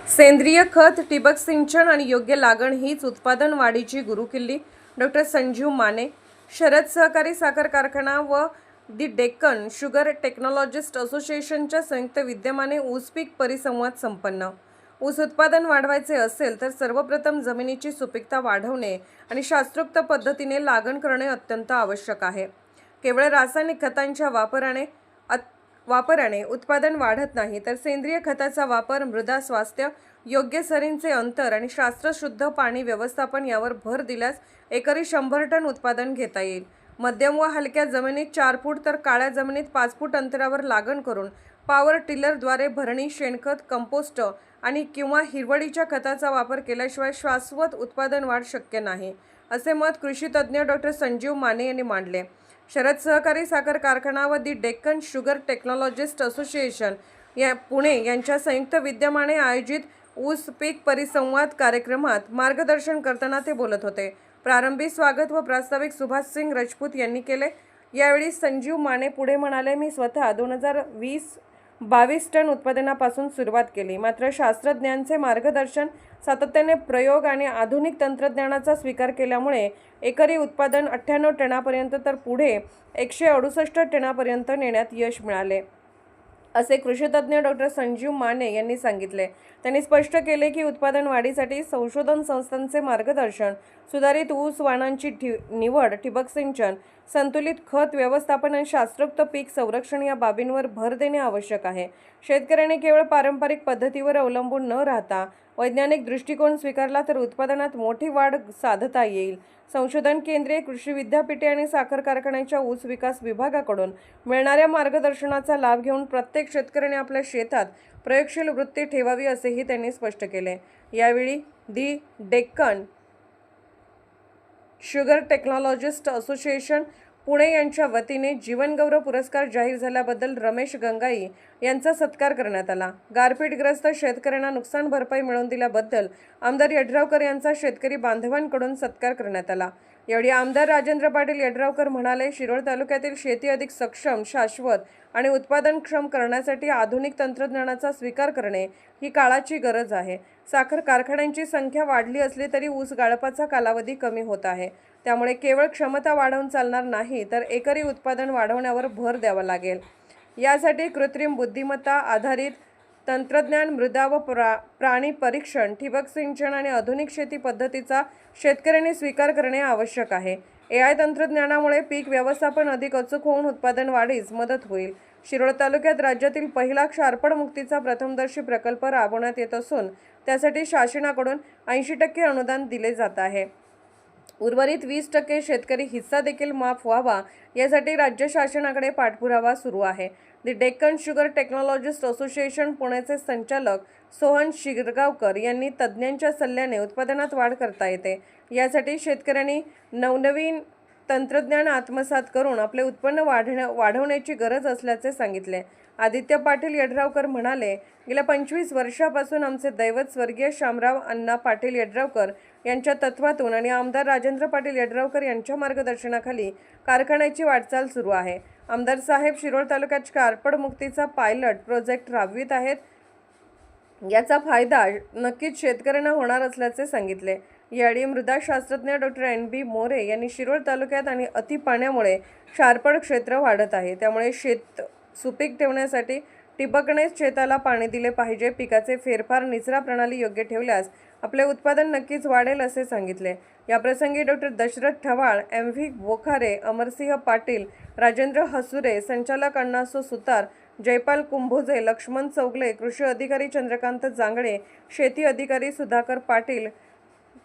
सेंद्रिय खत, ठिबक सिंचन आणि योग्य लागण हीच उत्पादन वाढीची गुरुकिल्ली. डॉक्टर संजीव माने, शरद सहकारी साखर कारखाना व दी डेक्कन शुगर टेक्नॉलॉजिस्ट असोसिएशनच्या संयुक्त विद्यमाने ऊस पीक परिसंवाद संपन्न. ऊस उत्पादन वाढवायचे असेल तर सर्वप्रथम जमिनीची सुपीकता वाढवणे आणि शास्त्रोक्त पद्धतीने लागण करणे अत्यंत आवश्यक आहे. केवळ रासायनिक खतांच्या वापराने उत्पादन वाढत नाही, तर सेंद्रिय खताचा वापर, मृदा स्वास्थ्य, योग्य सरींचे अंतर आणि शास्त्रशुद्ध पाणी व्यवस्थापन यावर भर दिल्यास एकरी 100 टन उत्पादन घेता येईल. मध्यम व हलक्या जमिनीत 4 फूट तर काळ्या जमिनीत 5 फूट अंतरावर लागण करून पॉवर टिलरद्वारे भरणी, शेणखत, कंपोस्ट आणि किंवा हिरवळीच्या खताचा वापर केल्याशिवाय शाश्वत उत्पादन वाढ शक्य नाही, असे मत कृषी तज्ज्ञ डॉक्टर संजीव माने यांनी मांडले. शरद सहकारी साखर कारखाना व the Deccan sugar technologist association Pune यांच्या संयुक्त विद्यमाने आयोजित ऊस पीक परिसंवाद कार्यक्रमात मार्गदर्शन करताना ते बोलत होते. प्रारंभी स्वागत व प्रास्ताविक सुभाषसिंग राजपूत यांनी केले. यावेळी संजीव माने पुढे म्हणाले, मी स्वतः 2022 टन उत्पादनापासून सुरुवात केली. मात्र शास्त्रज्ञांचे मार्गदर्शन, सातत्याने प्रयोग आणि आधुनिक तंत्रज्ञानाचा स्वीकार केल्यामुळे एकरी उत्पादन 98 टनापर्यंत तर पुढे 168 टनापर्यंत नेण्यात यश मिळाले, असे कृषीतज्ज्ञ डॉक्टर संजीव माने यांनी सांगितले. त्यांनी स्पष्ट केले की उत्पादन वाढीसाठी संशोधन संस्थांचे मार्गदर्शन, सुधारित ऊस वाणांची निवड, ठिबक सिंचन, संतुलित खत व्यवस्थापन आणि शास्त्रोक्त पीक संरक्षण या बाबींवर भर देणे आवश्यक आहे. शेतकऱ्यांनी केवळ पारंपरिक पद्धतीवर अवलंबून न राहता वैज्ञानिक दृष्टिकोन स्वीकारला तर उत्पादनात मोठी वाढ साधता येईल. संशोधन केंद्रे, कृषी विद्यापीठे आणि साखर कारखान्याच्या ऊस विकास विभागाकडून मिळणाऱ्या मार्गदर्शनाचा लाभ घेऊन प्रत्येक शेतकऱ्याने आपल्या शेतात प्रयोगशील वृत्ती ठेवावी, असेही त्यांनी स्पष्ट केले. यावेळी the Deccan sugar technologist association Pune यांच्या वतीने जीवनगौरव पुरस्कार जाहीर झाल्याबद्दल रमेश गंगाई यांचा सत्कार करण्यात आला. गारपीटग्रस्त शेतकऱ्यांना नुकसान भरपाई मिळवून दिल्याबद्दल आमदार यड्रावकर यांचा शेतकरी बांधवांकडून सत्कार करण्यात आला. यावेळी आमदार राजेंद्र पाटील यड्रावकर म्हणाले, शिरोळ तालुक्यातील शेती अधिक सक्षम, शाश्वत आणि उत्पादनक्षम करण्यासाठी आधुनिक तंत्रज्ञानाचा स्वीकार करणे ही काळाची गरज आहे. साखर कारखान्यांची संख्या वाढली असली तरी ऊस गाळपाचा कालावधी कमी होत आहे. त्यामुळे केवळ क्षमता वाढवून चालणार नाही, तर एकरी उत्पादन वाढवण्यावर भर द्यावा लागेल. यासाठी कृत्रिम बुद्धिमत्ता आधारित तंत्रज्ञान, मृदा व प्राणी परीक्षण, ठिबक सिंचन आणि आधुनिक शेती पद्धतीचा शेतकऱ्यांनी स्वीकार करणे आवश्यक आहे. AI तंत्रज्ञानामुळे पीक व्यवस्थापन अधिक अचूक होऊन उत्पादन वाढीस मदत होईल. शिरोळ तालुक्यात राज्यातील पहिला क्षारपड मुक्तीचा प्रथमदर्शी प्रकल्प राबवण्यात येत असून त्यासाठी शासनाकडून 80% अनुदान दिले जात आहे. उर्वरित 20% शेतकरी हिस्सा देखील माफ व्हावा, यासाठी राज्य शासनाकडे पाठपुरावा सुरू आहे. दी डेक्कन शुगर टेक्नॉलॉजिस्ट असोसिएशन पुणेचे संचालक सोहन शिरगावकर यांनी तज्ज्ञांच्या सल्ल्याने उत्पादनात वाढ करता येते. यासाठी शेतकऱ्यांनी नवनवीन तंत्रज्ञान आत्मसात करून आपले उत्पन्न वाढवण्याची गरज असल्याचे सांगितले. आदित्य पाटील यड्रावकर म्हणाले, गेल्या 25 वर्षापासून आमचे दैवत स्वर्गीय शामराव अण्णा पाटील यड्रावकर यांच्या तत्वातून आणि आमदार राजेंद्र पाटील यड्रावकर यांच्या मार्गदर्शनाखाली कारखान्याची वाटचाल सुरू आहे. आमदार साहेब शिरोळ तालुक्यात क्षारपड मुक्तीचा पायलट प्रोजेक्ट राबवित आहेत. याचा फायदा नक्कीच शेतकऱ्यांना होणार असल्याचे सांगितले. यावेळी मृदाशास्त्रज्ञ डॉक्टर NB मोरे यांनी शिरोळ तालुक्यात आणि अतिपाण्यामुळे क्षारपड क्षेत्र वाढत आहे, त्यामुळे शेत सुपीक ठेवण्यासाठी ठिबकनेच शेताला पाणी दिले पाहिजे. पिकाचे फेरफार, निचरा प्रणाली योग्य ठेवल्यास आपले उत्पादन नक्कीच वाढेल, असे सांगितले. याप्रसंगी डॉक्टर दशरथ ठवाळ, MV बोखारे, अमरसिंह पाटील, राजेंद्र हसुरे, संचालक अण्णासो सुतार, जयपाल कुंभोजे, लक्ष्मण चौगले, कृषी अधिकारी चंद्रकांत जांगडे, शेती अधिकारी सुधाकर पाटील,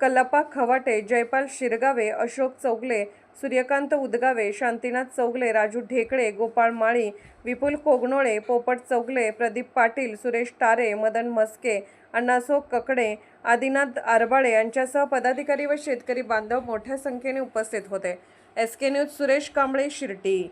कल्लप्पा खवाटे, जयपाल शिरगावे, अशोक चौगले, सूर्यकांत उदगावे, शांतीनाथ चौगले, राजू ढेकळे, गोपाळ माळी, विपुल कोगनोळे, पोपट चौगले, प्रदीप पाटील, सुरेश टारे, मदन मस्के, अण्णासो ककडे, आदिनाथ आरबाळे यांच्यासह पदाधिकारी व शेतकरी बांधव मोठ्या संख्येने उपस्थित होते. SK news Suresh Kamble, Shirdi.